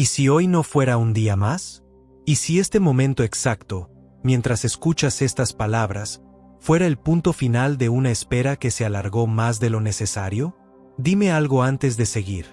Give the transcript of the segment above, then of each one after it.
¿Y si hoy no fuera un día más? ¿Y si este momento exacto, mientras escuchas estas palabras, fuera el punto final de una espera que se alargó más de lo necesario? Dime algo antes de seguir.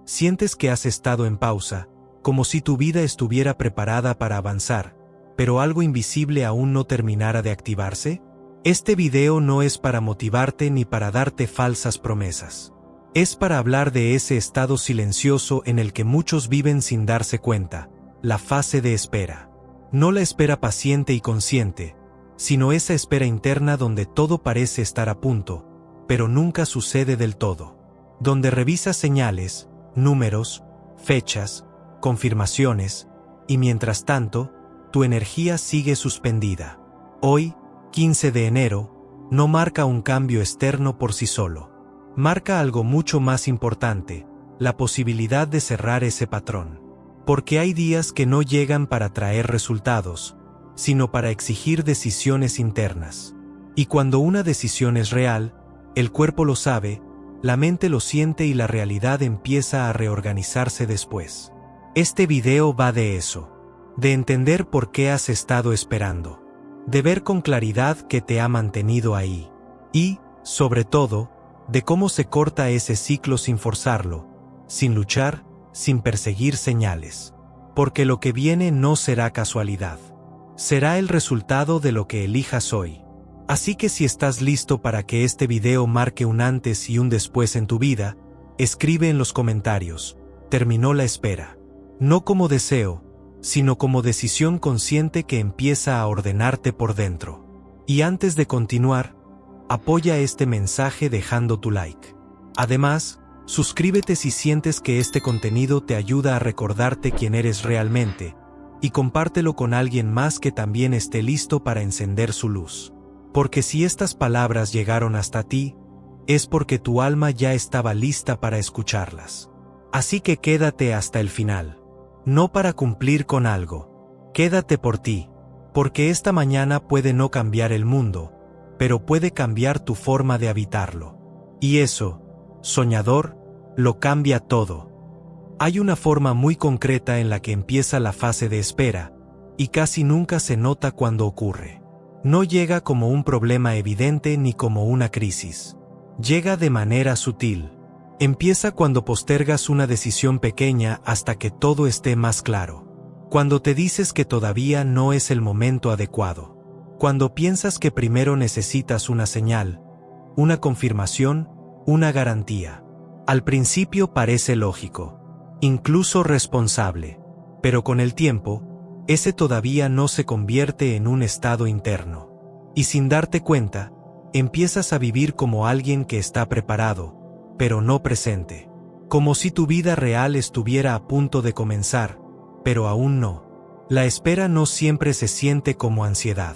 ¿Sientes que has estado en pausa, como si tu vida estuviera preparada para avanzar, pero algo invisible aún no terminara de activarse? Este video no es para motivarte ni para darte falsas promesas. Es para hablar de ese estado silencioso en el que muchos viven sin darse cuenta, la fase de espera. No la espera paciente y consciente, sino esa espera interna donde todo parece estar a punto, pero nunca sucede del todo. Donde revisas señales, números, fechas, confirmaciones, y mientras tanto, tu energía sigue suspendida. Hoy, 15 de enero, no marca un cambio externo por sí solo. Marca algo mucho más importante, la posibilidad de cerrar ese patrón. Porque hay días que no llegan para traer resultados, sino para exigir decisiones internas. Y cuando una decisión es real, el cuerpo lo sabe, la mente lo siente y la realidad empieza a reorganizarse después. Este video va de eso, de entender por qué has estado esperando, de ver con claridad qué te ha mantenido ahí, y, sobre todo, de cómo se corta ese ciclo sin forzarlo, sin luchar, sin perseguir señales. Porque lo que viene no será casualidad. Será el resultado de lo que elijas hoy. Así que si estás listo para que este video marque un antes y un después en tu vida, escribe en los comentarios: terminó la espera. No como deseo, sino como decisión consciente que empieza a ordenarte por dentro. Y antes de continuar, apoya este mensaje dejando tu like. Además, suscríbete si sientes que este contenido te ayuda a recordarte quién eres realmente, y compártelo con alguien más que también esté listo para encender su luz. Porque si estas palabras llegaron hasta ti, es porque tu alma ya estaba lista para escucharlas. Así que quédate hasta el final. No para cumplir con algo. Quédate por ti, porque esta mañana puede no cambiar el mundo, pero puede cambiar tu forma de habitarlo. Y eso, soñador, lo cambia todo. Hay una forma muy concreta en la que empieza la fase de espera, y casi nunca se nota cuando ocurre. No llega como un problema evidente ni como una crisis. Llega de manera sutil. Empieza cuando postergas una decisión pequeña hasta que todo esté más claro. Cuando te dices que todavía no es el momento adecuado. Cuando piensas que primero necesitas una señal, una confirmación, una garantía. Al principio parece lógico, incluso responsable, pero con el tiempo, ese todavía no se convierte en un estado interno. Y sin darte cuenta, empiezas a vivir como alguien que está preparado, pero no presente. Como si tu vida real estuviera a punto de comenzar, pero aún no. La espera no siempre se siente como ansiedad.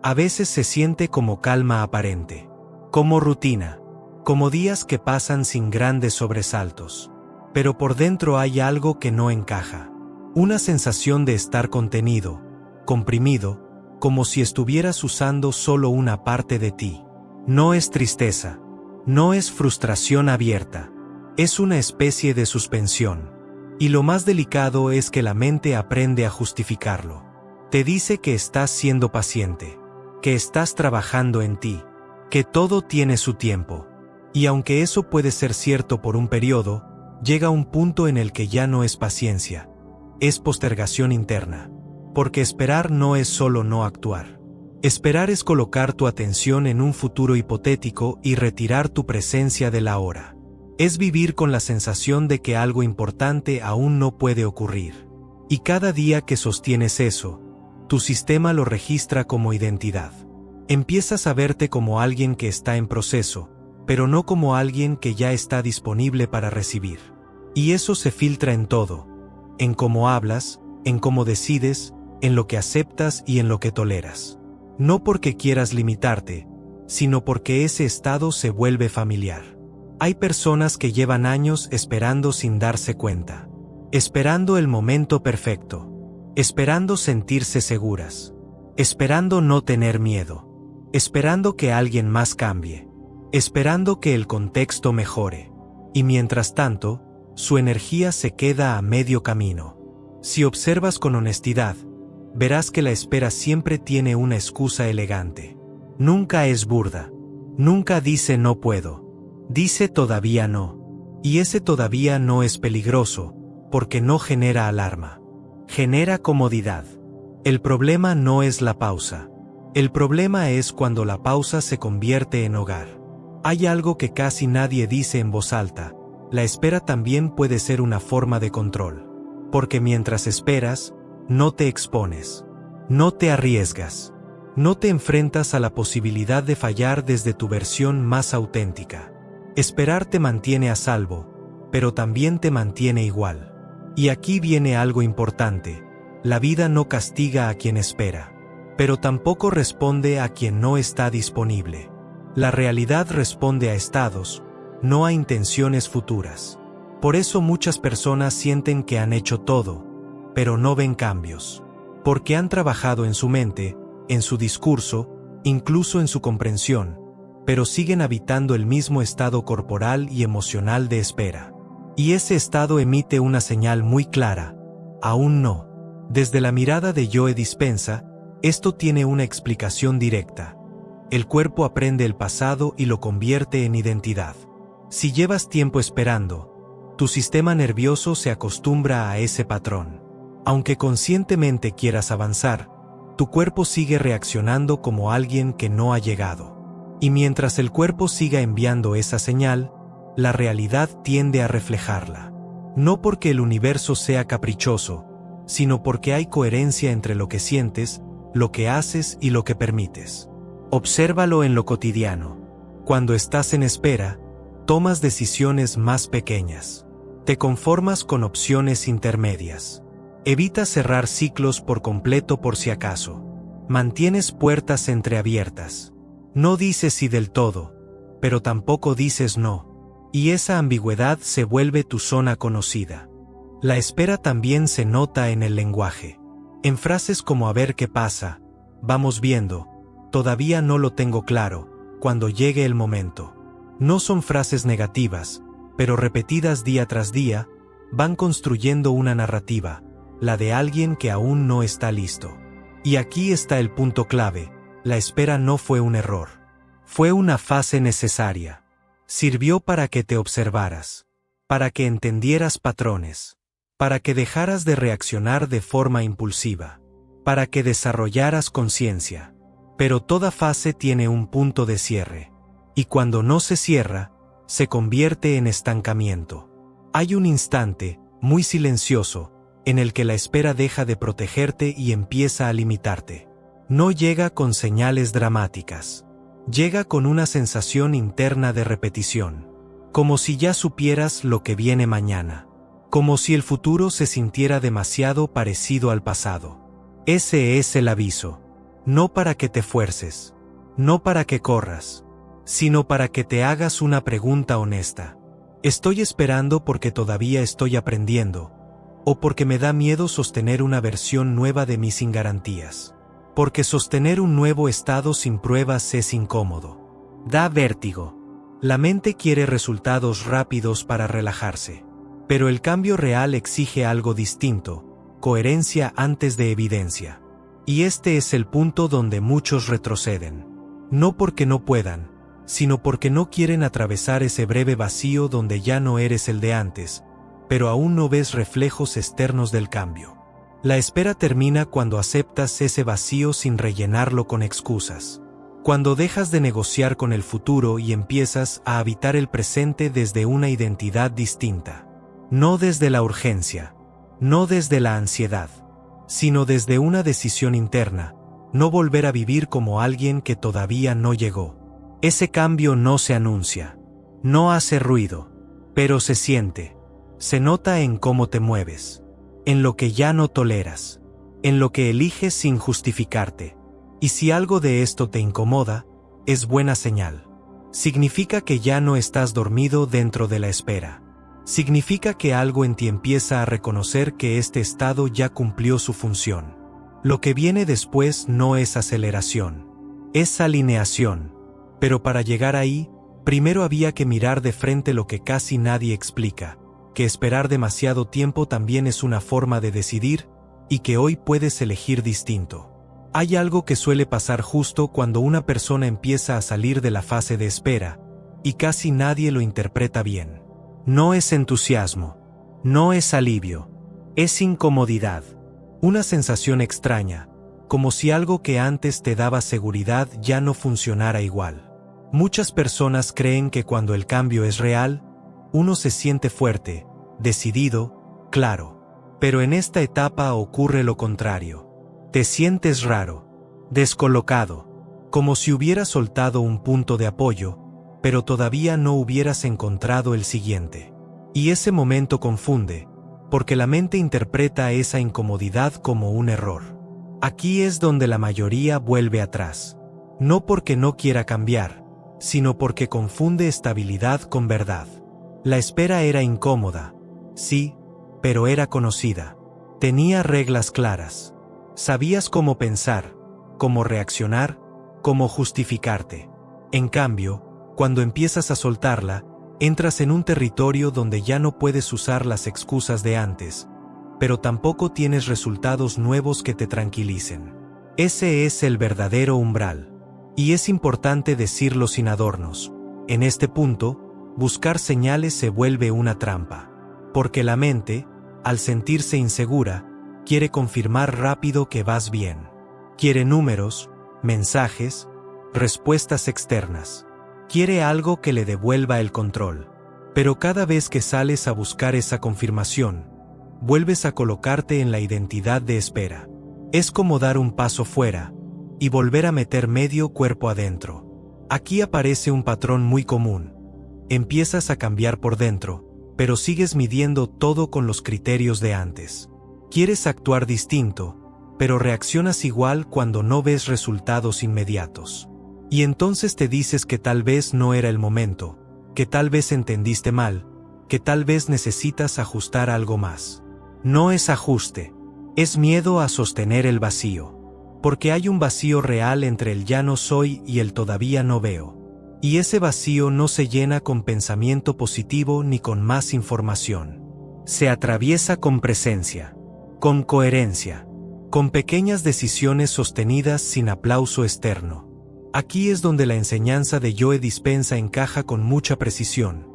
A veces se siente como calma aparente, como rutina, como días que pasan sin grandes sobresaltos. Pero por dentro hay algo que no encaja. Una sensación de estar contenido, comprimido, como si estuvieras usando solo una parte de ti. No es tristeza, no es frustración abierta, es una especie de suspensión. Y lo más delicado es que la mente aprende a justificarlo. Te dice que estás siendo paciente, que estás trabajando en ti, que todo tiene su tiempo. Y aunque eso puede ser cierto por un periodo, llega un punto en el que ya no es paciencia, es postergación interna. Porque esperar no es solo no actuar. Esperar es colocar tu atención en un futuro hipotético y retirar tu presencia del ahora. Es vivir con la sensación de que algo importante aún no puede ocurrir. Y cada día que sostienes eso, tu sistema lo registra como identidad. Empiezas a verte como alguien que está en proceso, pero no como alguien que ya está disponible para recibir. Y eso se filtra en todo, en cómo hablas, en cómo decides, en lo que aceptas y en lo que toleras. No porque quieras limitarte, sino porque ese estado se vuelve familiar. Hay personas que llevan años esperando sin darse cuenta, esperando el momento perfecto, esperando sentirse seguras, esperando no tener miedo, esperando que alguien más cambie, esperando que el contexto mejore. Y mientras tanto, su energía se queda a medio camino. Si observas con honestidad, verás que la espera siempre tiene una excusa elegante. Nunca es burda. Nunca dice no puedo. Dice todavía no. Y ese todavía no es peligroso, porque no genera alarma. Genera comodidad. El problema no es la pausa. El problema es cuando la pausa se convierte en hogar. Hay algo que casi nadie dice en voz alta. La espera también puede ser una forma de control. Porque mientras esperas, no te expones. No te arriesgas. No te enfrentas a la posibilidad de fallar desde tu versión más auténtica. Esperar te mantiene a salvo, pero también te mantiene igual. Y aquí viene algo importante. La vida no castiga a quien espera, pero tampoco responde a quien no está disponible. La realidad responde a estados, no a intenciones futuras. Por eso muchas personas sienten que han hecho todo, pero no ven cambios. Porque han trabajado en su mente, en su discurso, incluso en su comprensión, pero siguen habitando el mismo estado corporal y emocional de espera. Y ese estado emite una señal muy clara: aún no. Desde la mirada de Joe Dispenza, esto tiene una explicación directa. El cuerpo aprende el pasado y lo convierte en identidad. Si llevas tiempo esperando, tu sistema nervioso se acostumbra a ese patrón. Aunque conscientemente quieras avanzar, tu cuerpo sigue reaccionando como alguien que no ha llegado. Y mientras el cuerpo siga enviando esa señal, la realidad tiende a reflejarla. No porque el universo sea caprichoso, sino porque hay coherencia entre lo que sientes, lo que haces y lo que permites. Obsérvalo en lo cotidiano. Cuando estás en espera, tomas decisiones más pequeñas. Te conformas con opciones intermedias. Evitas cerrar ciclos por completo por si acaso. Mantienes puertas entreabiertas. No dices sí del todo, pero tampoco dices no. Y esa ambigüedad se vuelve tu zona conocida. La espera también se nota en el lenguaje. En frases como a ver qué pasa, vamos viendo, todavía no lo tengo claro, cuando llegue el momento. No son frases negativas, pero repetidas día tras día, van construyendo una narrativa, la de alguien que aún no está listo. Y aquí está el punto clave: la espera no fue un error. Fue una fase necesaria. Sirvió para que te observaras, para que entendieras patrones, para que dejaras de reaccionar de forma impulsiva, para que desarrollaras conciencia. Pero toda fase tiene un punto de cierre. Y cuando no se cierra, se convierte en estancamiento. Hay un instante, muy silencioso, en el que la espera deja de protegerte y empieza a limitarte. No llega con señales dramáticas. Llega con una sensación interna de repetición. Como si ya supieras lo que viene mañana. Como si el futuro se sintiera demasiado parecido al pasado. Ese es el aviso. No para que te fuerces. No para que corras. Sino para que te hagas una pregunta honesta. ¿Estoy esperando porque todavía estoy aprendiendo? ¿O porque me da miedo sostener una versión nueva de mí sin garantías? Porque sostener un nuevo estado sin pruebas es incómodo. Da vértigo. La mente quiere resultados rápidos para relajarse. Pero el cambio real exige algo distinto: coherencia antes de evidencia. Y este es el punto donde muchos retroceden. No porque no puedan, sino porque no quieren atravesar ese breve vacío donde ya no eres el de antes, pero aún no ves reflejos externos del cambio. La espera termina cuando aceptas ese vacío sin rellenarlo con excusas. Cuando dejas de negociar con el futuro y empiezas a habitar el presente desde una identidad distinta. No desde la urgencia, no desde la ansiedad, sino desde una decisión interna: no volver a vivir como alguien que todavía no llegó. Ese cambio no se anuncia, no hace ruido, pero se siente. Se nota en cómo te mueves, en lo que ya no toleras, en lo que eliges sin justificarte. Y si algo de esto te incomoda, es buena señal. Significa que ya no estás dormido dentro de la espera. Significa que algo en ti empieza a reconocer que este estado ya cumplió su función. Lo que viene después no es aceleración, es alineación. Pero para llegar ahí, primero había que mirar de frente lo que casi nadie explica: que esperar demasiado tiempo también es una forma de decidir, y que hoy puedes elegir distinto. Hay algo que suele pasar justo cuando una persona empieza a salir de la fase de espera, y casi nadie lo interpreta bien. No es entusiasmo, no es alivio, es incomodidad. Una sensación extraña, como si algo que antes te daba seguridad ya no funcionara igual. Muchas personas creen que cuando el cambio es real, uno se siente fuerte, decidido, claro. Pero en esta etapa ocurre lo contrario. Te sientes raro, descolocado, como si hubieras soltado un punto de apoyo, pero todavía no hubieras encontrado el siguiente. Y ese momento confunde, porque la mente interpreta esa incomodidad como un error. Aquí es donde la mayoría vuelve atrás. No porque no quiera cambiar, sino porque confunde estabilidad con verdad. La espera era incómoda, sí, pero era conocida. Tenía reglas claras. Sabías cómo pensar, cómo reaccionar, cómo justificarte. En cambio, cuando empiezas a soltarla, entras en un territorio donde ya no puedes usar las excusas de antes, pero tampoco tienes resultados nuevos que te tranquilicen. Ese es el verdadero umbral. Y es importante decirlo sin adornos. En este punto, buscar señales se vuelve una trampa. Porque la mente, al sentirse insegura, quiere confirmar rápido que vas bien. Quiere números, mensajes, respuestas externas. Quiere algo que le devuelva el control. Pero cada vez que sales a buscar esa confirmación, vuelves a colocarte en la identidad de espera. Es como dar un paso fuera y volver a meter medio cuerpo adentro. Aquí aparece un patrón muy común. Empiezas a cambiar por dentro, pero sigues midiendo todo con los criterios de antes. Quieres actuar distinto, pero reaccionas igual cuando no ves resultados inmediatos. Y entonces te dices que tal vez no era el momento, que tal vez entendiste mal, que tal vez necesitas ajustar algo más. No es ajuste, es miedo a sostener el vacío. Porque hay un vacío real entre el ya no soy y el todavía no veo. Y ese vacío no se llena con pensamiento positivo ni con más información. Se atraviesa con presencia, con coherencia, con pequeñas decisiones sostenidas sin aplauso externo. Aquí es donde la enseñanza de Joe Dispenza encaja con mucha precisión.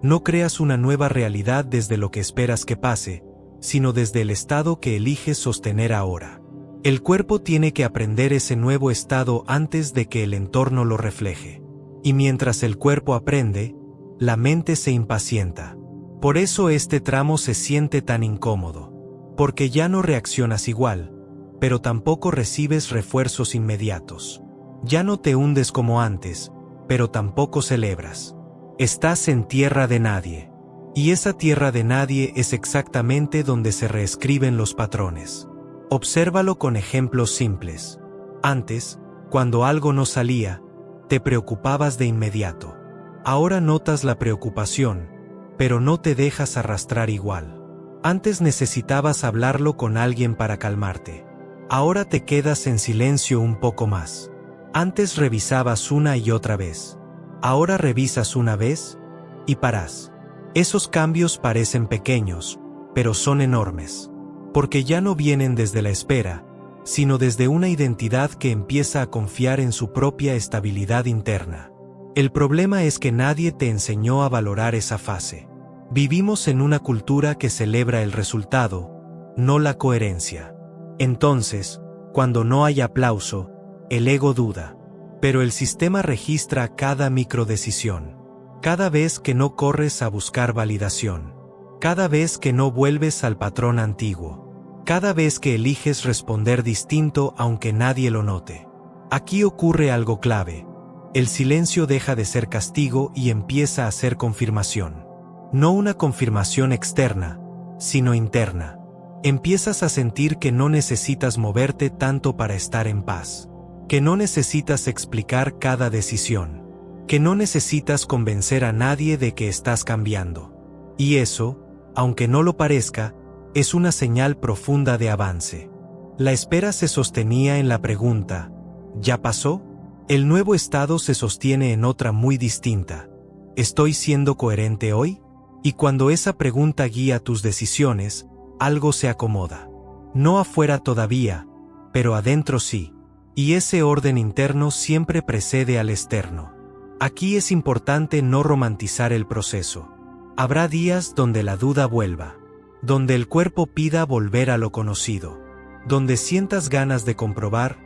No creas una nueva realidad desde lo que esperas que pase, sino desde el estado que eliges sostener ahora. El cuerpo tiene que aprender ese nuevo estado antes de que el entorno lo refleje. Y mientras el cuerpo aprende, la mente se impacienta. Por eso este tramo se siente tan incómodo. Porque ya no reaccionas igual, pero tampoco recibes refuerzos inmediatos. Ya no te hundes como antes, pero tampoco celebras. Estás en tierra de nadie. Y esa tierra de nadie es exactamente donde se reescriben los patrones. Obsérvalo con ejemplos simples. Antes, cuando algo no salía, te preocupabas de inmediato. Ahora notas la preocupación, pero no te dejas arrastrar igual. Antes necesitabas hablarlo con alguien para calmarte. Ahora te quedas en silencio un poco más. Antes revisabas una y otra vez. Ahora revisas una vez y paras. Esos cambios parecen pequeños, pero son enormes. Porque ya no vienen desde la espera, sino desde una identidad que empieza a confiar en su propia estabilidad interna. El problema es que nadie te enseñó a valorar esa fase. Vivimos en una cultura que celebra el resultado, no la coherencia. Entonces, cuando no hay aplauso, el ego duda. Pero el sistema registra cada microdecisión. Cada vez que no corres a buscar validación. Cada vez que no vuelves al patrón antiguo. Cada vez que eliges responder distinto aunque nadie lo note. Aquí ocurre algo clave. El silencio deja de ser castigo y empieza a ser confirmación. No una confirmación externa, sino interna. Empiezas a sentir que no necesitas moverte tanto para estar en paz. Que no necesitas explicar cada decisión. Que no necesitas convencer a nadie de que estás cambiando. Y eso, aunque no lo parezca, es una señal profunda de avance. La espera se sostenía en la pregunta, ¿ya pasó? El nuevo estado se sostiene en otra muy distinta. ¿Estoy siendo coherente hoy? Y cuando esa pregunta guía tus decisiones, algo se acomoda. No afuera todavía, pero adentro sí. Y ese orden interno siempre precede al externo. Aquí es importante no romantizar el proceso. Habrá días donde la duda vuelva, donde el cuerpo pida volver a lo conocido, donde sientas ganas de comprobar,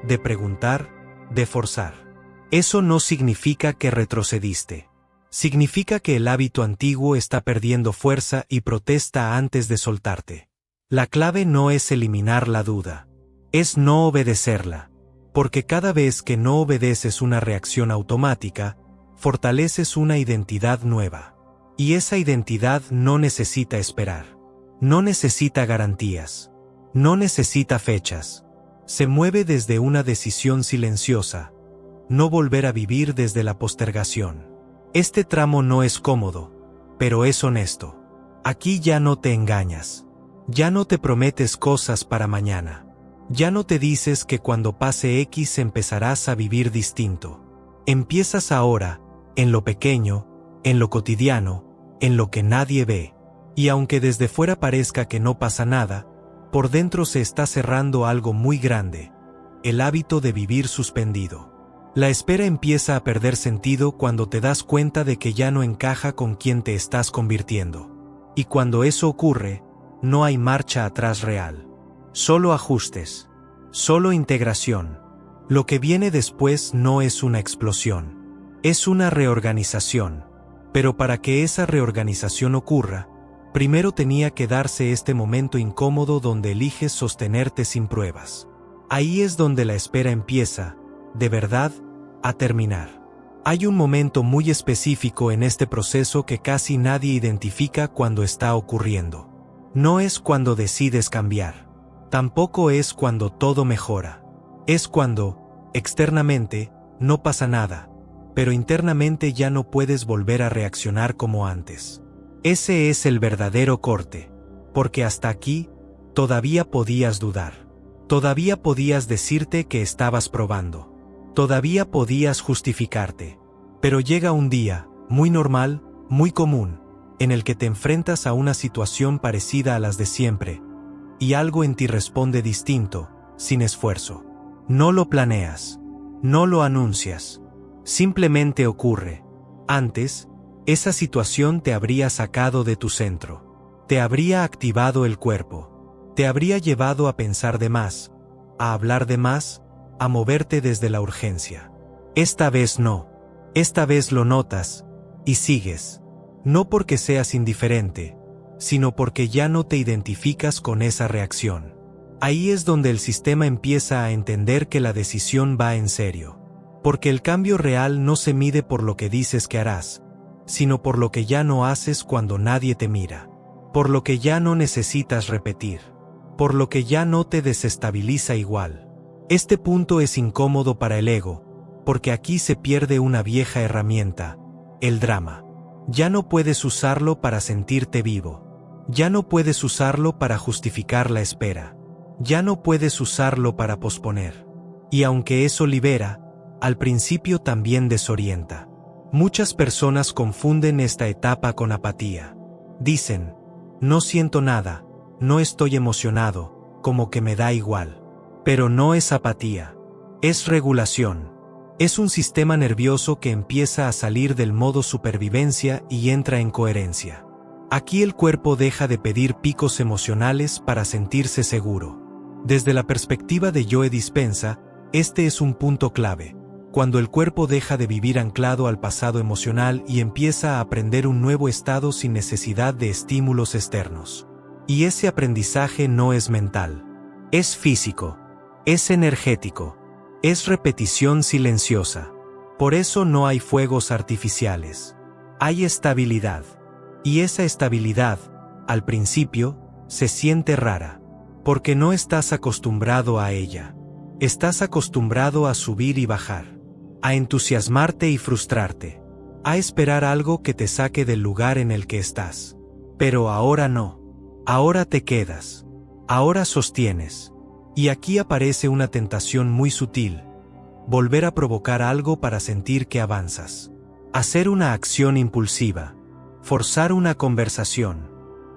de preguntar, de forzar. Eso no significa que retrocediste. Significa que el hábito antiguo está perdiendo fuerza y protesta antes de soltarte. La clave no es eliminar la duda, es no obedecerla, porque cada vez que no obedeces una reacción automática, fortaleces una identidad nueva. Y esa identidad no necesita esperar, no necesita garantías, no necesita fechas. Se mueve desde una decisión silenciosa, no volver a vivir desde la postergación. Este tramo no es cómodo, pero es honesto. Aquí ya no te engañas. Ya no te prometes cosas para mañana. Ya no te dices que cuando pase X empezarás a vivir distinto. Empiezas ahora, en lo pequeño, en lo cotidiano, en lo que nadie ve. Y aunque desde fuera parezca que no pasa nada, por dentro se está cerrando algo muy grande: el hábito de vivir suspendido. La espera empieza a perder sentido cuando te das cuenta de que ya no encaja con quien te estás convirtiendo. Y cuando eso ocurre, no hay marcha atrás real. Solo ajustes. Solo integración. Lo que viene después no es una explosión. Es una reorganización. Pero para que esa reorganización ocurra, primero tenía que darse este momento incómodo donde eliges sostenerte sin pruebas. Ahí es donde la espera empieza, de verdad, a terminar. Hay un momento muy específico en este proceso que casi nadie identifica cuando está ocurriendo. No es cuando decides cambiar. Tampoco es cuando todo mejora. Es cuando, externamente, no pasa nada, pero internamente ya no puedes volver a reaccionar como antes. Ese es el verdadero corte, porque hasta aquí, todavía podías dudar. Todavía podías decirte que estabas probando. Todavía podías justificarte. Pero llega un día, muy normal, muy común, en el que te enfrentas a una situación parecida a las de siempre, y algo en ti responde distinto, sin esfuerzo. No lo planeas, no lo anuncias, simplemente ocurre. Antes, esa situación te habría sacado de tu centro, te habría activado el cuerpo, te habría llevado a pensar de más, a hablar de más, a moverte desde la urgencia. Esta vez no, esta vez lo notas, y sigues. No porque seas indiferente, sino porque ya no te identificas con esa reacción. Ahí es donde el sistema empieza a entender que la decisión va en serio. Porque el cambio real no se mide por lo que dices que harás, sino por lo que ya no haces cuando nadie te mira. Por lo que ya no necesitas repetir. Por lo que ya no te desestabiliza igual. Este punto es incómodo para el ego, porque aquí se pierde una vieja herramienta, el drama. Ya no puedes usarlo para sentirte vivo. Ya no puedes usarlo para justificar la espera. Ya no puedes usarlo para posponer. Y aunque eso libera, al principio también desorienta. Muchas personas confunden esta etapa con apatía. Dicen, no siento nada, no estoy emocionado, como que me da igual. Pero no es apatía. Es regulación. Es un sistema nervioso que empieza a salir del modo supervivencia y entra en coherencia. Aquí el cuerpo deja de pedir picos emocionales para sentirse seguro. Desde la perspectiva de Joe Dispenza, este es un punto clave, cuando el cuerpo deja de vivir anclado al pasado emocional y empieza a aprender un nuevo estado sin necesidad de estímulos externos. Y ese aprendizaje no es mental, es físico, es energético. Es repetición silenciosa. Por eso no hay fuegos artificiales. Hay estabilidad. Y esa estabilidad, al principio, se siente rara. Porque no estás acostumbrado a ella. Estás acostumbrado a subir y bajar. A entusiasmarte y frustrarte. A esperar algo que te saque del lugar en el que estás. Pero ahora no. Ahora te quedas. Ahora sostienes. Y aquí aparece una tentación muy sutil. Volver a provocar algo para sentir que avanzas. Hacer una acción impulsiva. forzar una conversación,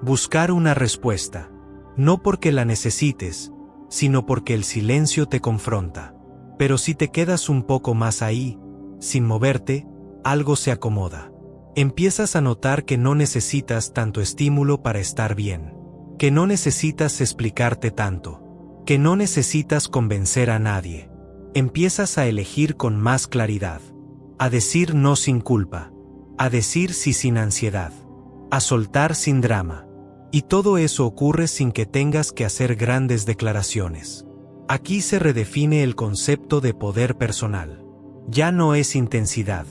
buscar una respuesta, no porque la necesites, sino porque el silencio te confronta. Pero si te quedas un poco más ahí, sin moverte, algo se acomoda. Empiezas a notar que no necesitas tanto estímulo para estar bien, que no necesitas explicarte tanto, que no necesitas convencer a nadie. Empiezas a elegir con más claridad, a decir no sin culpa, a decir sí sin ansiedad, a soltar sin drama. Y todo eso ocurre sin que tengas que hacer grandes declaraciones. Aquí se redefine el concepto de poder personal. Ya no es intensidad,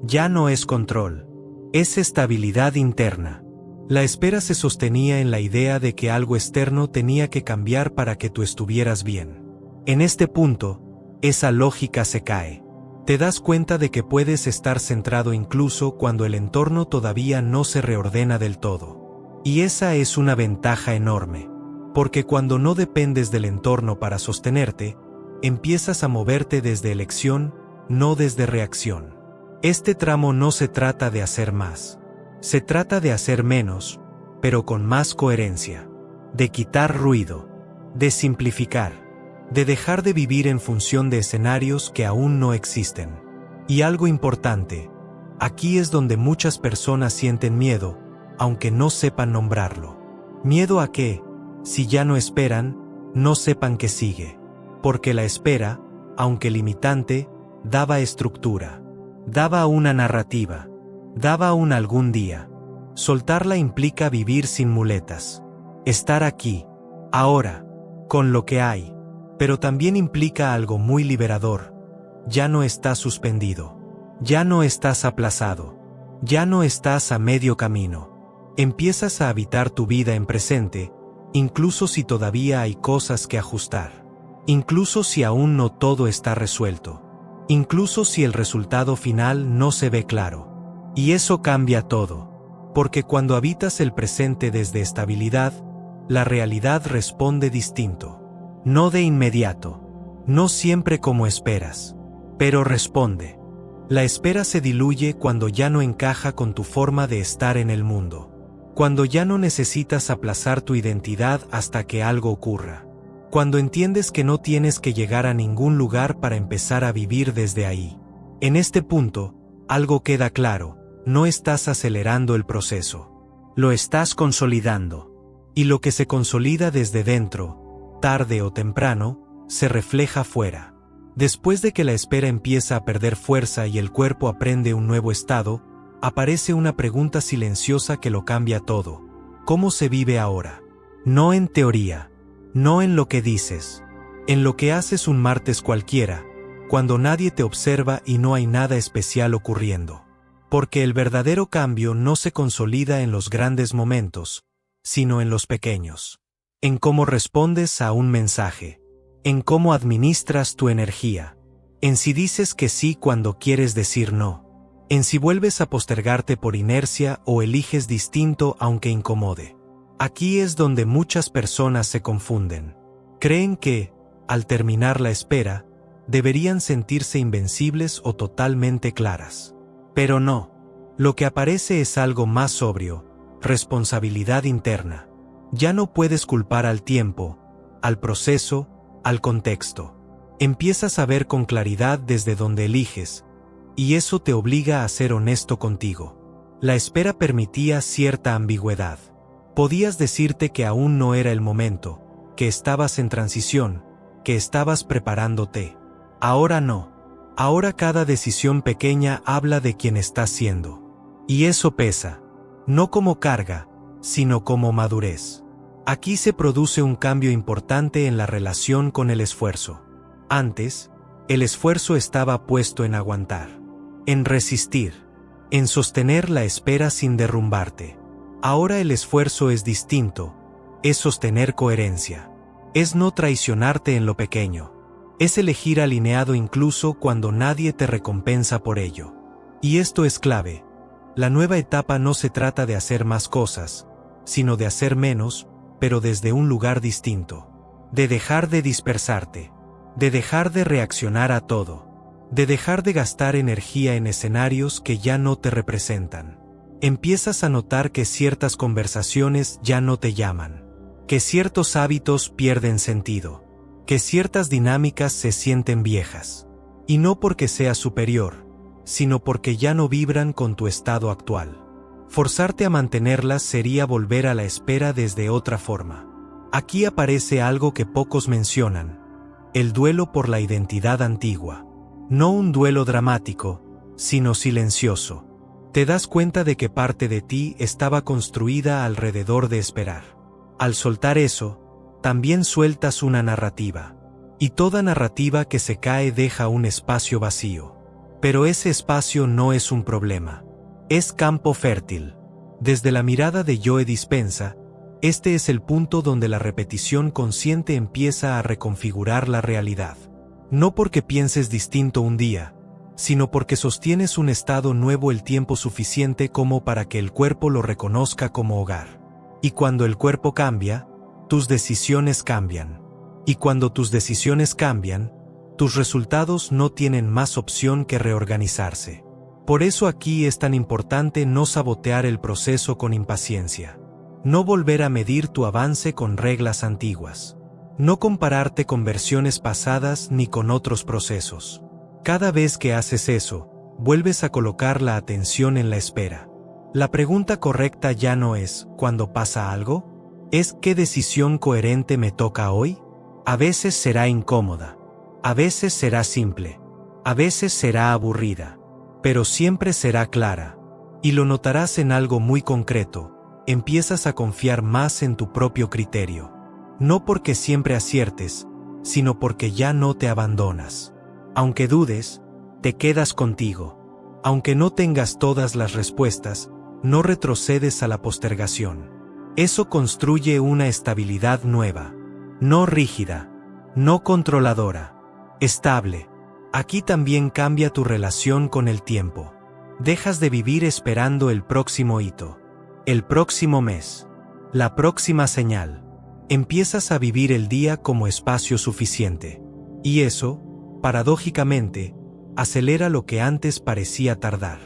ya no es control, es estabilidad interna. La espera se sostenía en la idea de que algo externo tenía que cambiar para que tú estuvieras bien. En este punto, esa lógica se cae. Te das cuenta de que puedes estar centrado incluso cuando el entorno todavía no se reordena del todo. Y esa es una ventaja enorme, porque cuando no dependes del entorno para sostenerte, empiezas a moverte desde elección, no desde reacción. Este tramo no se trata de hacer más, se trata de hacer menos, pero con más coherencia, de quitar ruido, de simplificar, de dejar de vivir en función de escenarios que aún no existen. Y algo importante, aquí es donde muchas personas sienten miedo, aunque no sepan nombrarlo. Miedo a que, si ya no esperan, no sepan qué sigue. Porque la espera, aunque limitante, daba estructura, daba una narrativa, daba un algún día. Soltarla implica vivir sin muletas, estar aquí, ahora, con lo que hay. Pero también implica algo muy liberador. Ya no estás suspendido, ya no estás aplazado, ya no estás a medio camino. Empiezas a habitar tu vida en presente, incluso si todavía hay cosas que ajustar, incluso si aún no todo está resuelto, incluso si el resultado final no se ve claro. Y eso cambia todo, porque cuando habitas el presente desde estabilidad, la realidad responde distinto. No de inmediato, no siempre como esperas, pero responde. La espera se diluye cuando ya no encaja con tu forma de estar en el mundo. Cuando ya no necesitas aplazar tu identidad hasta que algo ocurra. Cuando entiendes que no tienes que llegar a ningún lugar para empezar a vivir desde ahí. En este punto, algo queda claro, no estás acelerando el proceso. Lo estás consolidando. Y lo que se consolida desde dentro, tarde o temprano, se refleja fuera. Después de que la espera empieza a perder fuerza y el cuerpo aprende un nuevo estado, aparece una pregunta silenciosa que lo cambia todo. ¿Cómo se vive ahora? No en teoría, no en lo que dices, en lo que haces un martes cualquiera, cuando nadie te observa y no hay nada especial ocurriendo. Porque el verdadero cambio no se consolida en los grandes momentos, sino en los pequeños. En cómo respondes a un mensaje, en cómo administras tu energía, en si dices que sí cuando quieres decir no, en si vuelves a postergarte por inercia o eliges distinto aunque incomode. Aquí es donde muchas personas se confunden. Creen que, al terminar la espera, deberían sentirse invencibles o totalmente claras. Pero no. Lo que aparece es algo más sobrio, responsabilidad interna. Ya no puedes culpar al tiempo, al proceso, al contexto. Empiezas a ver con claridad desde donde eliges, y eso te obliga a ser honesto contigo. La espera permitía cierta ambigüedad. Podías decirte que aún no era el momento, que estabas en transición, que estabas preparándote. Ahora no. Ahora cada decisión pequeña habla de quién estás siendo. Y eso pesa. No como carga, sino como madurez. Aquí se produce un cambio importante en la relación con el esfuerzo. Antes, el esfuerzo estaba puesto en aguantar, en resistir, en sostener la espera sin derrumbarte. Ahora el esfuerzo es distinto, es sostener coherencia, es no traicionarte en lo pequeño, es elegir alineado incluso cuando nadie te recompensa por ello. Y esto es clave. La nueva etapa no se trata de hacer más cosas, sino de hacer menos, pero desde un lugar distinto. De dejar de dispersarte, de dejar de reaccionar a todo, de dejar de gastar energía en escenarios que ya no te representan. Empiezas a notar que ciertas conversaciones ya no te llaman, que ciertos hábitos pierden sentido, que ciertas dinámicas se sienten viejas. Y no porque seas superior, sino porque ya no vibran con tu estado actual. Forzarte a mantenerlas sería volver a la espera desde otra forma. Aquí aparece algo que pocos mencionan: el duelo por la identidad antigua. No un duelo dramático, sino silencioso. Te das cuenta de que parte de ti estaba construida alrededor de esperar. Al soltar eso, también sueltas una narrativa. Y toda narrativa que se cae deja un espacio vacío. Pero ese espacio no es un problema. Es campo fértil. Desde la mirada de Joe Dispenza, este es el punto donde la repetición consciente empieza a reconfigurar la realidad. No porque pienses distinto un día, sino porque sostienes un estado nuevo el tiempo suficiente como para que el cuerpo lo reconozca como hogar. Y cuando el cuerpo cambia, tus decisiones cambian. Y cuando tus decisiones cambian, tus resultados no tienen más opción que reorganizarse. Por eso aquí es tan importante no sabotear el proceso con impaciencia. No volver a medir tu avance con reglas antiguas. No compararte con versiones pasadas ni con otros procesos. Cada vez que haces eso, vuelves a colocar la atención en la espera. La pregunta correcta ya no es ¿cuándo pasa algo? Es ¿qué decisión coherente me toca hoy? A veces será incómoda. A veces será simple. A veces será aburrida. Pero siempre será clara. Y lo notarás en algo muy concreto. Empiezas a confiar más en tu propio criterio. No porque siempre aciertes, sino porque ya no te abandonas. Aunque dudes, te quedas contigo. Aunque no tengas todas las respuestas, no retrocedes a la postergación. Eso construye una estabilidad nueva. No rígida. No controladora. Estable. Aquí también cambia tu relación con el tiempo. Dejas de vivir esperando el próximo hito, el próximo mes, la próxima señal. Empiezas a vivir el día como espacio suficiente. Y eso, paradójicamente, acelera lo que antes parecía tardar.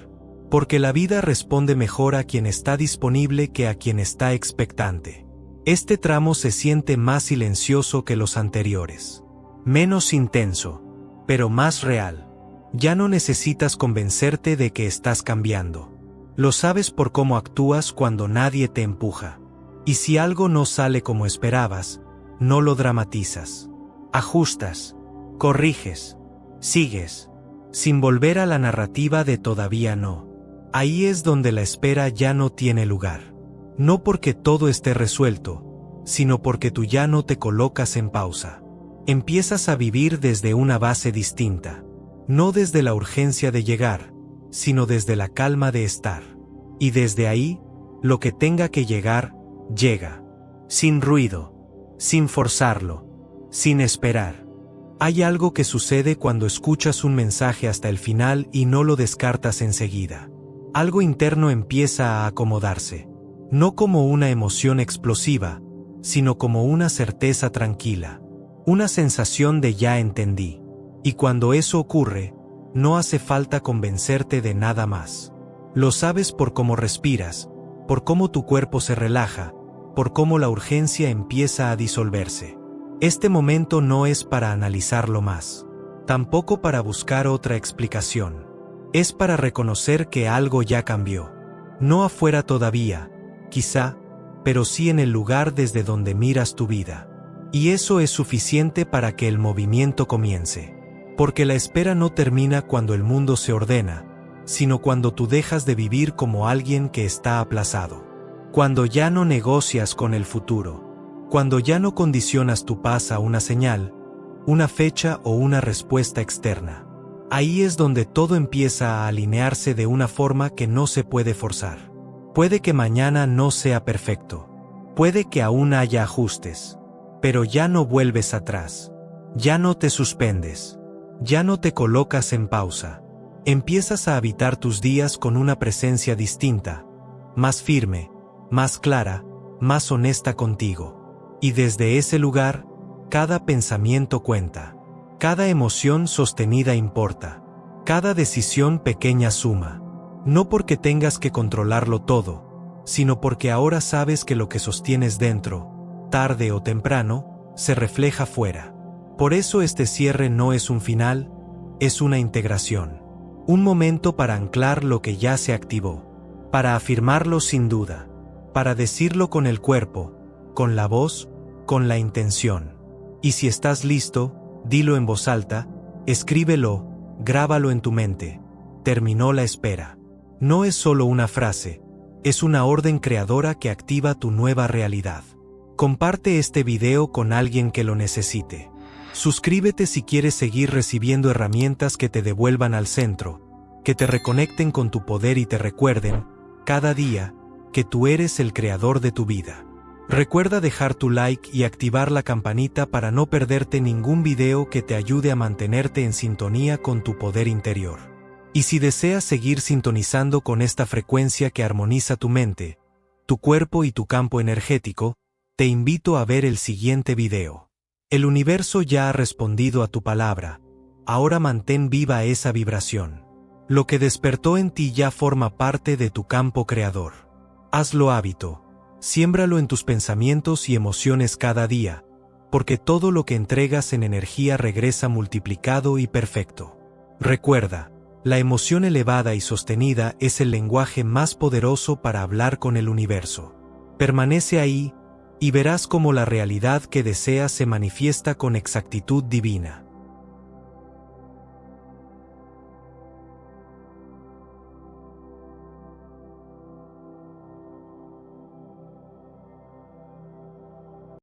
Porque la vida responde mejor a quien está disponible que a quien está expectante. Este tramo se siente más silencioso que los anteriores. Menos intenso, pero más real. Ya no necesitas convencerte de que estás cambiando. Lo sabes por cómo actúas cuando nadie te empuja. Y si algo no sale como esperabas, no lo dramatizas. Ajustas, corriges, sigues, sin volver a la narrativa de todavía no. Ahí es donde la espera ya no tiene lugar. No porque todo esté resuelto, sino porque tú ya no te colocas en pausa. Empiezas a vivir desde una base distinta. No desde la urgencia de llegar, sino desde la calma de estar. Y desde ahí, lo que tenga que llegar, llega. Sin ruido, sin forzarlo, sin esperar. Hay algo que sucede cuando escuchas un mensaje hasta el final y no lo descartas enseguida. Algo interno empieza a acomodarse. No como una emoción explosiva, sino como una certeza tranquila. Una sensación de ya entendí. Y cuando eso ocurre, no hace falta convencerte de nada más. Lo sabes por cómo respiras, por cómo tu cuerpo se relaja, por cómo la urgencia empieza a disolverse. Este momento no es para analizarlo más. Tampoco para buscar otra explicación. Es para reconocer que algo ya cambió. No afuera todavía, quizá, pero sí en el lugar desde donde miras tu vida. Y eso es suficiente para que el movimiento comience. Porque la espera no termina cuando el mundo se ordena, sino cuando tú dejas de vivir como alguien que está aplazado. Cuando ya no negocias con el futuro. Cuando ya no condicionas tu paz a una señal, una fecha o una respuesta externa. Ahí es donde todo empieza a alinearse de una forma que no se puede forzar. Puede que mañana no sea perfecto. Puede que aún haya ajustes. Pero ya no vuelves atrás. Ya no te suspendes. Ya no te colocas en pausa. Empiezas a habitar tus días con una presencia distinta, más firme, más clara, más honesta contigo. Y desde ese lugar, cada pensamiento cuenta. Cada emoción sostenida importa. Cada decisión pequeña suma. No porque tengas que controlarlo todo, sino porque ahora sabes que lo que sostienes dentro, tarde o temprano, se refleja fuera. Por eso este cierre no es un final, es una integración. Un momento para anclar lo que ya se activó, para afirmarlo sin duda, para decirlo con el cuerpo, con la voz, con la intención. Y si estás listo, dilo en voz alta, escríbelo, grábalo en tu mente. Terminó la espera. No es solo una frase, es una orden creadora que activa tu nueva realidad. Comparte este video con alguien que lo necesite. Suscríbete si quieres seguir recibiendo herramientas que te devuelvan al centro, que te reconecten con tu poder y te recuerden, cada día, que tú eres el creador de tu vida. Recuerda dejar tu like y activar la campanita para no perderte ningún video que te ayude a mantenerte en sintonía con tu poder interior. Y si deseas seguir sintonizando con esta frecuencia que armoniza tu mente, tu cuerpo y tu campo energético, te invito a ver el siguiente video. El universo ya ha respondido a tu palabra, ahora mantén viva esa vibración. Lo que despertó en ti ya forma parte de tu campo creador. Hazlo hábito, siémbralo en tus pensamientos y emociones cada día, porque todo lo que entregas en energía regresa multiplicado y perfecto. Recuerda, la emoción elevada y sostenida es el lenguaje más poderoso para hablar con el universo. Permanece ahí, y verás cómo la realidad que deseas se manifiesta con exactitud divina.